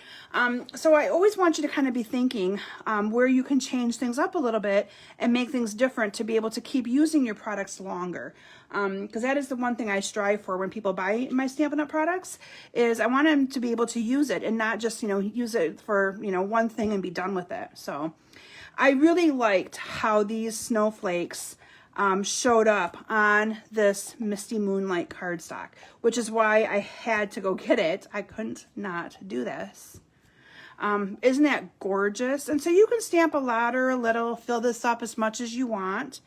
S1: So I always want you to kind of be thinking where you can change things up a little bit and make things different to be able to keep using your products longer. Because that is the one thing I strive for when people buy my Stampin' Up! Products, is I want them to be able to use it and not just, use it for, one thing and be done with it. So I really liked how these snowflakes showed up on this Misty Moonlight cardstock, which is why I had to go get it. I couldn't not do this. Isn't that gorgeous? And so you can stamp a lot or a little, fill this up as much as you want.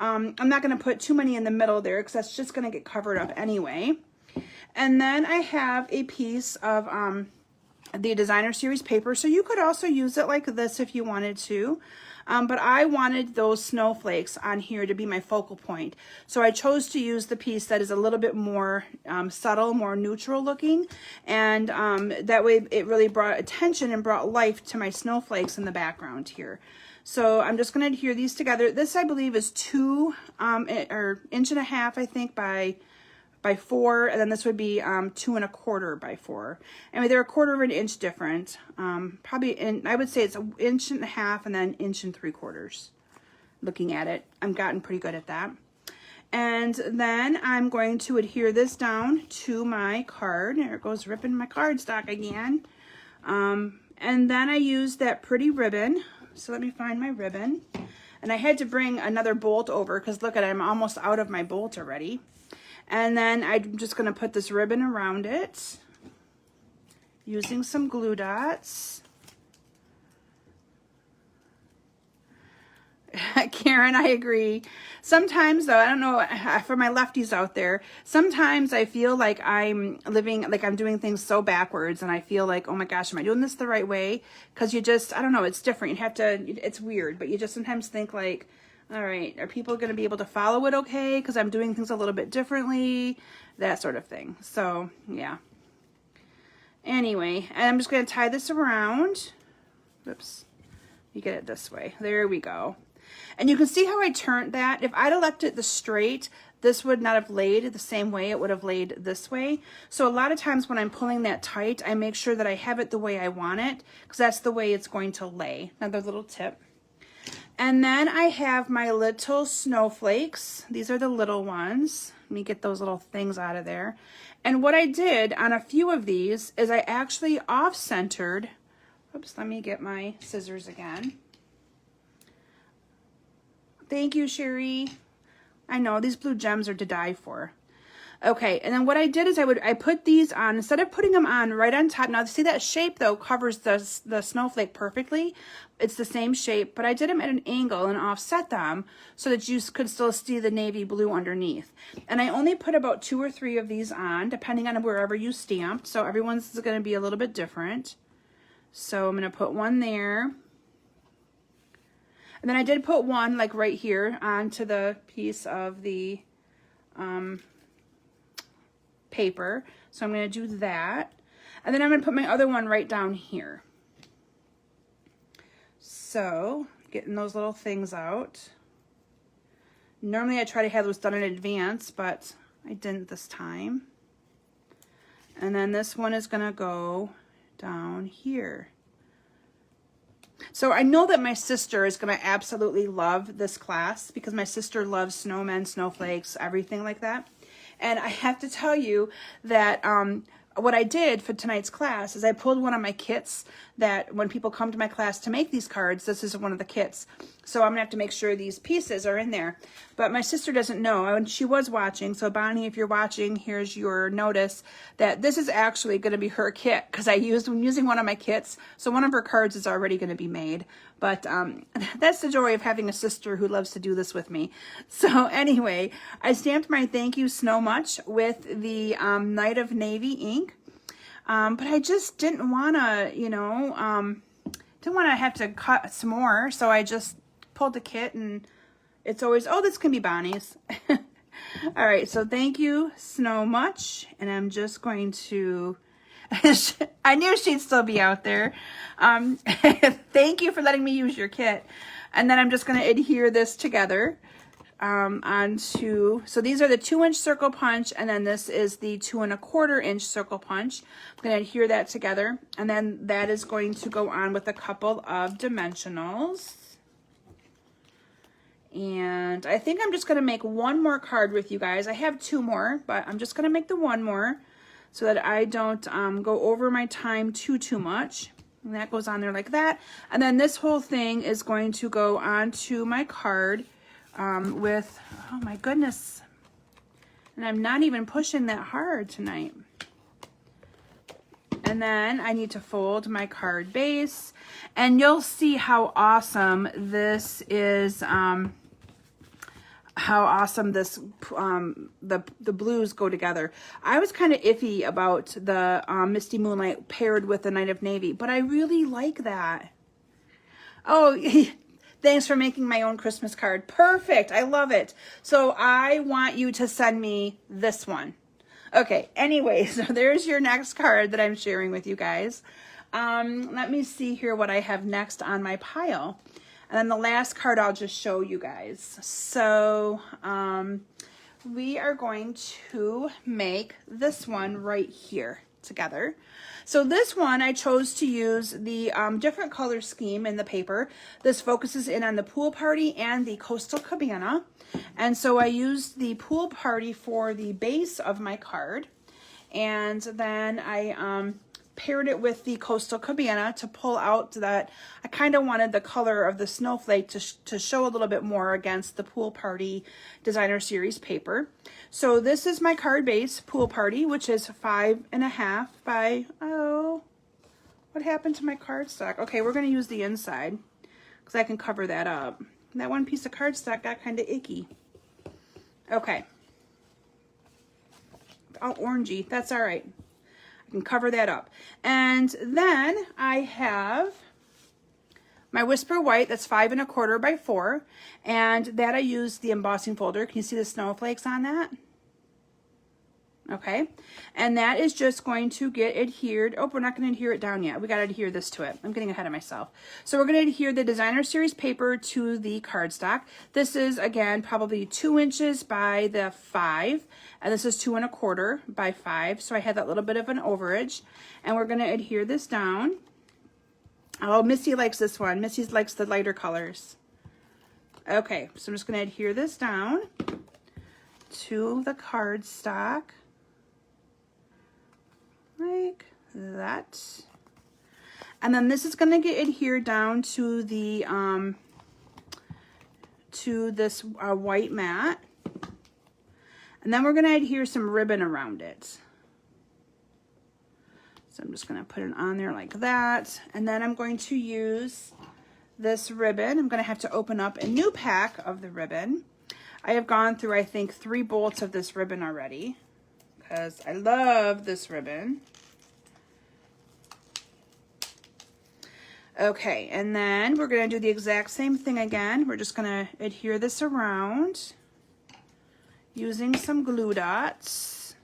S1: I'm not going to put too many in the middle there because that's just going to get covered up anyway. And then I have a piece of the designer series paper. So you could also use it like this if you wanted to. But I wanted those snowflakes on here to be my focal point. So I chose to use the piece that is a little bit more subtle, more neutral looking. And that way it really brought attention and brought life to my snowflakes in the background here. So I'm just going to adhere these together. This, I believe, is 2 or 1.5 inches, I think, by 4, and then this would be 2 1/4 by 4. Anyway, they're 1/4 inch different. Probably, I would say it's 1.5 inches and then 1 3/4. Looking at it, I've gotten pretty good at that. And then I'm going to adhere this down to my card. There it goes, ripping my cardstock again. And then I used that pretty ribbon. So let me find my ribbon. And I had to bring another bolt over because look at it, I'm almost out of my bolt already. And then I'm just going to put this ribbon around it using some glue dots. Karen, I agree. Sometimes though, I don't know, for my lefties out there, sometimes I feel like I'm doing things so backwards and I feel like, oh my gosh, am I doing this the right way? Because you just, I don't know, it's different. You have to, it's weird, but you just sometimes think like, all right, are people going to be able to follow it okay? Because I'm doing things a little bit differently, that sort of thing. So yeah. Anyway, and I'm just going to tie this around. Oops. You get it this way. There we go. And you can see how I turned that. If I'd have left it the straight, this would not have laid the same way. It would have laid this way. So a lot of times when I'm pulling that tight, I make sure that I have it the way I want it, because that's the way it's going to lay. Another little tip. And then I have my little snowflakes. These are the little ones. Let me get those little things out of there. And what I did on a few of these is I actually off-centered. Oops, let me get my scissors again. Thank you, Sherry. I know, these blue gems are to die for. Okay, and then what I did is I put these on, instead of putting them on right on top. Now, see that shape, though, covers the snowflake perfectly. It's the same shape, but I did them at an angle and offset them so that you could still see the navy blue underneath. And I only put about 2 or 3 of these on, depending on wherever you stamped. So everyone's is going to be a little bit different. So I'm going to put one there. And then I did put one like right here onto the piece of the paper. So I'm going to do that. And then I'm going to put my other one right down here. So getting those little things out. Normally I try to have those done in advance, but I didn't this time. And then this one is going to go down here. So I know that my sister is going to absolutely love this class because my sister loves snowmen, snowflakes, everything like that. And I have to tell you that what I did for tonight's class is I pulled one of my kits that when people come to my class to make these cards, this is one of the kits. So I'm going to have to make sure these pieces are in there. But my sister doesn't know, and she was watching. So Bonnie, if you're watching, here's your notice that this is actually going to be her kit because I'm using one of my kits. So one of her cards is already going to be made. But that's the joy of having a sister who loves to do this with me. So anyway, I stamped my thank you so much with the Night of Navy ink. But I just didn't want to, didn't want to have to cut some more. So I just pulled the kit, and it's always, oh, this can be Bonnie's. All right, so thank you so much. And I'm just going to, I knew she'd still be out there. Thank you for letting me use your kit. And then I'm just going to adhere this together onto, so these are the 2-inch circle punch, and then this is the 2 1/4 inch circle punch. I'm going to adhere that together, and then that is going to go on with a couple of dimensionals. And I think I'm just going to make one more card with you guys. I have 2 more, but I'm just going to make the one more so that I don't go over my time too much. And that goes on there like that. And then this whole thing is going to go onto my card with, oh my goodness. And I'm not even pushing that hard tonight. And then I need to fold my card base, and you'll see how awesome this is, how awesome this, the blues go together. I was kind of iffy about the Misty Moonlight paired with the Night of Navy, but I really like that. Oh, thanks for making my own Christmas card. Perfect. I love it. So I want you to send me this one. Okay, anyway, so there's your next card that I'm sharing with you guys. Let me see here what I have next on my pile. And then the last card I'll just show you guys. So we are going to make this one right here together. So this one I chose to use the different color scheme in the paper. This focuses in on the pool party and the coastal cabana. And so I used the pool party for the base of my card. And then I paired it with the coastal cabana to pull out that I kind of wanted the color of the snowflake to show a little bit more against the pool party designer series paper. So this is my card base pool party, which is 5.5 by, oh, what happened to my cardstock? Okay, we're going to use the inside because I can cover that up. That one piece of cardstock got kind of icky. Okay. Oh, orangey. That's all right. I can cover that up. And then I have my Whisper White. That's 5 1/4 by 4. And that I used the embossing folder. Can you see the snowflakes on that? Okay, and that is just going to get adhered. Oh, we're not going to adhere it down yet. We got to adhere this to it. I'm getting ahead of myself. So we're going to adhere the designer series paper to the cardstock. This is, again, probably 2 inches by the 5, and this is 2 1/4 by 5. So I had that little bit of an overage, and we're going to adhere this down. Oh, Missy likes this one. Missy likes the lighter colors. Okay, so I'm just going to adhere this down to the cardstock. Like that. And then this is going to get adhered down to the to this white mat. And then we're going to adhere some ribbon around it. So I'm just going to put it on there like that. And then I'm going to use this ribbon. I'm going to have to open up a new pack of the ribbon. I have gone through, I think, 3 bolts of this ribbon already, because I love this ribbon. Okay, and then we're going to do the exact same thing again. We're just going to adhere this around using some glue dots.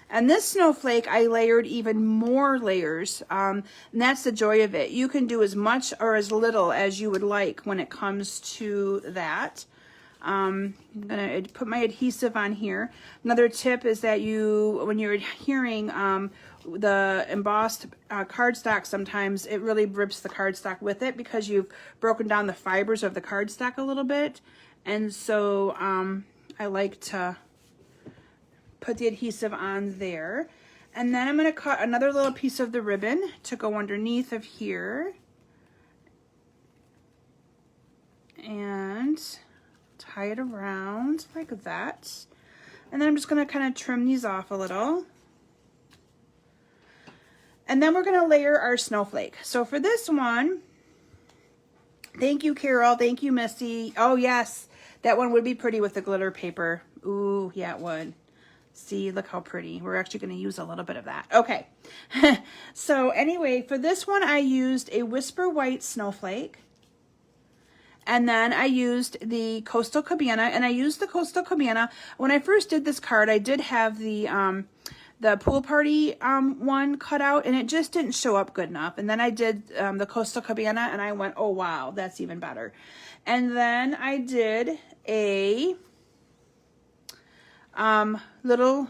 S1: And this snowflake, I layered even more layers, and that's the joy of it. You can do as much or as little as you would like when it comes to that. I'm going to put my adhesive on here. Another tip is that when you're adhering the embossed cardstock, sometimes it really rips the cardstock with it because you've broken down the fibers of the cardstock a little bit. And so I like to put the adhesive on there. And then I'm going to cut another little piece of the ribbon to go underneath of here. And tie it around like that. And then I'm just going to kind of trim these off a little. And then we're going to layer our snowflake. So for this one, thank you, Carol. Thank you, Missy. Oh, yes. That one would be pretty with the glitter paper. Ooh, yeah, it would. See, look how pretty. We're actually going to use a little bit of that. Okay. So anyway, for this one, I used a Whisper White snowflake. And then I used the Coastal Cabana, and I used the Coastal Cabana. When I first did this card, I did have the pool party one cut out, and it just didn't show up good enough. And then I did the Coastal Cabana, and I went, oh, wow, that's even better. And then I did a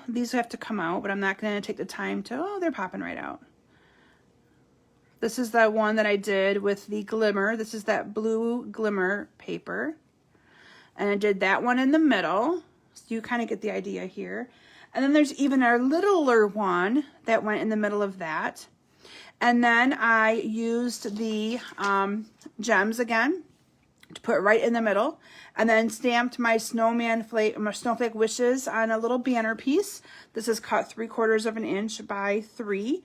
S1: these have to come out, but I'm not going to take the time to, oh, they're popping right out. This is the one that I did with the glimmer. This is that blue glimmer paper. And I did that one in the middle. So you kind of get the idea here. And then there's even a littler one that went in the middle of that. And then I used the gems again to put right in the middle. And then stamped my snowflake wishes on a little banner piece. This is cut 3/4 of an inch by 3.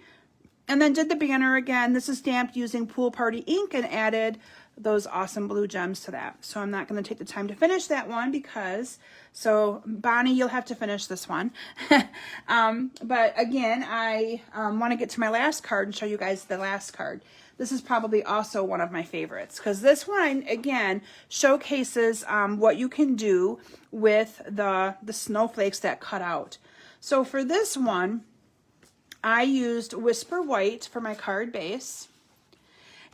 S1: And then did the banner again. This is stamped using Pool Party ink and added those awesome blue gems to that. So I'm not going to take the time to finish that one because, so Bonnie, you'll have to finish this one. But again, I want to get to my last card and show you guys the last card. This is probably also one of my favorites because this one, again, showcases what you can do with the snowflakes that cut out. So for this one, I used Whisper White for my card base.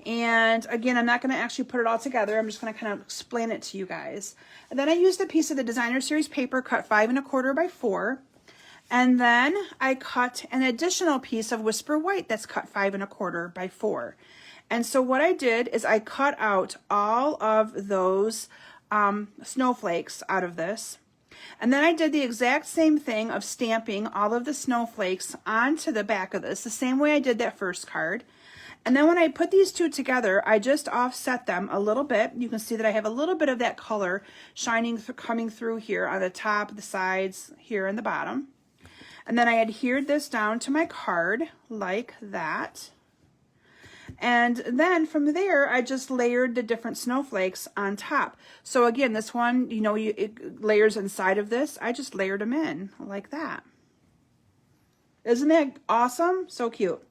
S1: And again, I'm not going to actually put it all together. I'm just going to kind of explain it to you guys. And then I used a piece of the designer series paper cut 5 1/4 by 4. And then I cut an additional piece of Whisper White that's cut 5 1/4 by 4. And so what I did is I cut out all of those snowflakes out of this. And then I did the exact same thing of stamping all of the snowflakes onto the back of this, the same way I did that first card. And then when I put these two together, I just offset them a little bit. You can see that I have a little bit of that color shining coming through here on the top, the sides, here, and the bottom. And then I adhered this down to my card like that. And then from there, I just layered the different snowflakes on top. So again, this one, you know, it layers inside of this. I just layered them in like that. Isn't that awesome? So cute.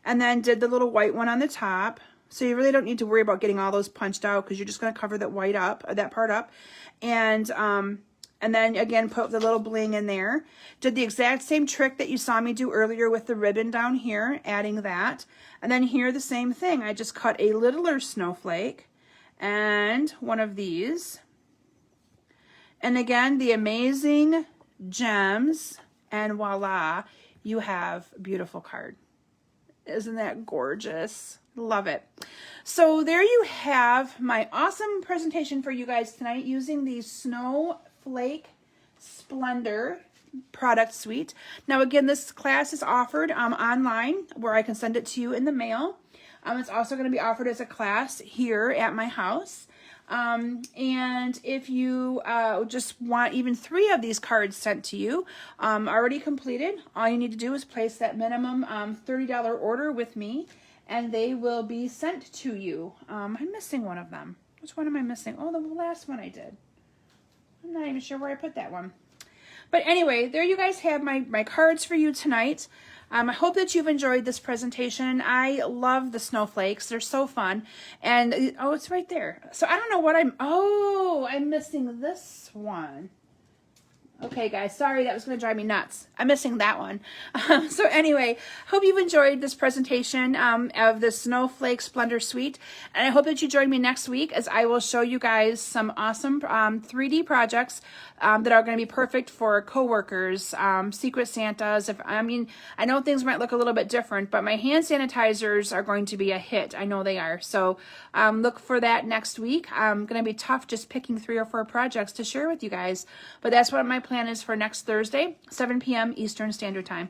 S1: And then did the little white one on the top. So you really don't need to worry about getting all those punched out because you're just going to cover that white up, that part up. And And then again, put the little bling in there. Did the exact same trick that you saw me do earlier with the ribbon down here, adding that. And then here, the same thing. I just cut a littler snowflake and one of these. And again, the amazing gems, and voila, you have a beautiful card. Isn't that gorgeous? Love it. So there you have my awesome presentation for you guys tonight using the Snowflake Splendor product suite. Now again, this class is offered online where I can send it to you in the mail. It's also going to be offered as a class here at my house. And if you just want even 3 of these cards sent to you already completed, all you need to do is place that minimum $30 order with me, and they will be sent to you. I'm missing one of them. Which one am I missing? Oh, the last one I did. I'm not even sure where I put that one. But anyway, there you guys have my cards for you tonight. I hope that you've enjoyed this presentation. I love the snowflakes. They're so fun. And, oh, it's right there. So I don't know what I'm missing this one. Okay, guys, sorry, that was going to drive me nuts. I'm missing that one. So anyway, hope you've enjoyed this presentation of the Snowflake Splendor Suite. And I hope that you join me next week as I will show you guys some awesome 3D projects that are going to be perfect for coworkers, Secret Santas. I know things might look a little bit different, but my hand sanitizers are going to be a hit. I know they are. So look for that next week. Going to be tough just picking 3 or 4 projects to share with you guys. But that's what my plan is for next Thursday, 7 p.m. Eastern Standard Time.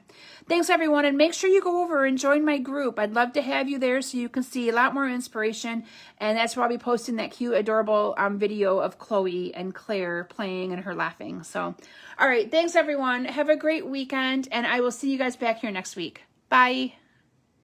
S1: Thanks, everyone, and make sure you go over and join my group. I'd love to have you there so you can see a lot more inspiration, and that's where I'll be posting that cute, adorable video of Chloe and Claire playing and her laughing. So, all right, thanks, everyone. Have a great weekend, and I will see you guys back here next week. Bye.